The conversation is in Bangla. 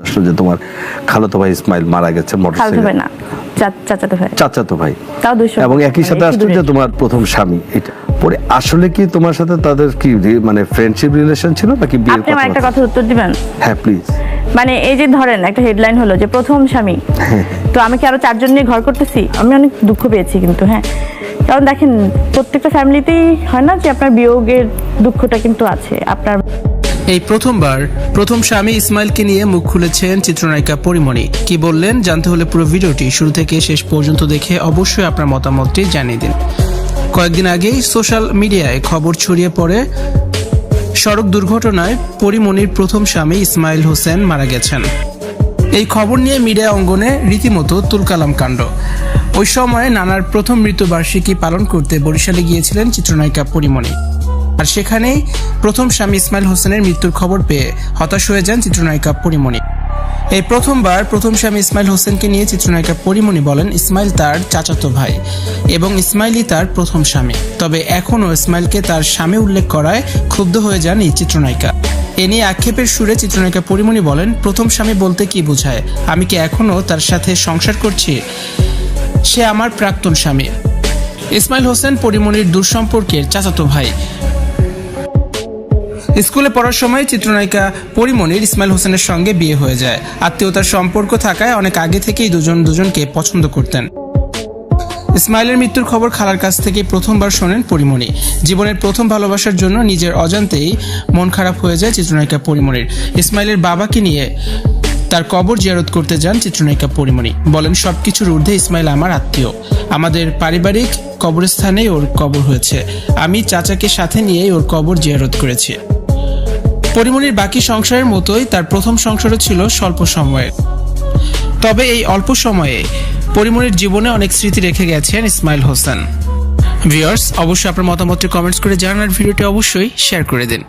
আসলে যে তোমার খালাতো ভাই ইসমাইল মারা গেছে খালাতো মোটরসাইকেল ভাই না, চাচাতো ভাই। ভাই তাও 200 এবং একই সাথে একটু আসলে দূরে। যে তোমার প্রথম স্বামী এটা পরে আসলে কি তোমার সাথে তাদের কি মানে ফ্রেন্ডশিপ রিলেশন ছিল নাকি বিয়ের আপনি আমার একটা কথা? কথা উত্তর দিবেন? হ্যাঁ প্লিজ। মানে এই যে ধরেন একটা হেডলাইন হলো যে প্রথম স্বামী, তো আমি কি আরো 4 জন নিয়ে ঘর করতেছি? আমি অনেক দুঃখ পেয়েছি কিন্তু, হ্যাঁ, কারণ দেখেন প্রত্যেকটা ফ্যামিলিতেই হয় না যে আপনার বিয়োগের দুঃখটা কিন্তু আছে আপনার। এই প্রথমবার প্রথম স্বামী ইসমাইলকে নিয়ে মুখ খুলেছেন চিত্রনায়িকা পরিমণি। কি বললেন জানতে হলে পুরো ভিডিওটি শুরু থেকে শেষ পর্যন্ত দেখে অবশ্যই আপনার মতামতটি জানিয়ে দিন। কয়েকদিন আগেই সোশ্যাল মিডিয়ায় খবর ছড়িয়ে পড়ে সড়ক দুর্ঘটনায় পরিমণির প্রথম স্বামী ইসমাইল হোসেন মারা গেছেন। এই খবর নিয়ে মিডিয়া অঙ্গনে রীতিমতো তুলকালাম কাণ্ড। ওই সময় নানার প্রথম মৃত্যুবার্ষিকী পালন করতে বরিশালে গিয়েছিলেন চিত্রনায়িকা পরিমণি। আর সেখানেই প্রথম স্বামী ইসমাইল হোসেনের মৃত্যুর খবর পেয়ে হতাশ হয়ে যান চিত্রনায়িকা পরিমণি। এই প্রথমবার প্রথম স্বামী ইসমাইল হোসেনকে নিয়ে চিত্রনায়িকা পরিমণি বলেন ইসমাইল তার চাচাতো ভাই এবং ইসমাইলই তার প্রথম স্বামী। তবে এখনও ইসমাইলকে তার স্বামী উল্লেখ করায় ক্ষুব্ধ হয়ে যান এই চিত্রনায়িকা। এ নিয়ে আক্ষেপের সুরে চিত্রনায়িকা পরিমণি বলেন প্রথম স্বামী বলতে কি বোঝায়? আমি কি এখনো তার সাথে সংসার করছি? সে আমার প্রাক্তন স্বামী। ইসমাইল হোসেন পরিমণির দূরসম্পর্কের চাচাতো ভাই। স্কুলে পড়ার সময় চিত্রনায়িকা পরিমণির ইসমাইল হোসেনের সঙ্গে বিয়ে হয়ে যায়। আত্মীয়তার সম্পর্ক থাকায় অনেক আগে থেকেই দুজনকে পছন্দ করতেন। ইসমাইলের মৃত্যুর খবর খালার কাছ থেকে প্রথমবার শোনেন পরিমণি। জীবনের প্রথম ভালোবাসার জন্য নিজের অজান্তেই মন খারাপ হয়ে যায় চিত্রনায়িকা পরিমণির। ইসমাইলের বাবাকে নিয়ে তার কবর জিয়ারত করতে যান চিত্রনায়িকা পরিমণি। বলেন সবকিছুর ঊর্ধ্বে ইসমাইল আমার আত্মীয়, আমাদের পারিবারিক কবরস্থানেই ওর কবর হয়েছে। আমি চাচাকে সাথে নিয়েই ওর কবর জিয়ারত করেছি। পরিমণির বাকি সংসারের মতোই তার প্রথম সংসারও ছিল স্বল্প সময়ের। তবে এই অল্প সময়ে পরিমণির জীবনে অনেক স্মৃতি রেখে গেছেন ইসমাইল হোসেন। ভিউয়ার্স, অবশ্যই আপনার মতামতটি কমেন্টস করে জানান আর ভিডিওটি অবশ্যই শেয়ার করে দিন।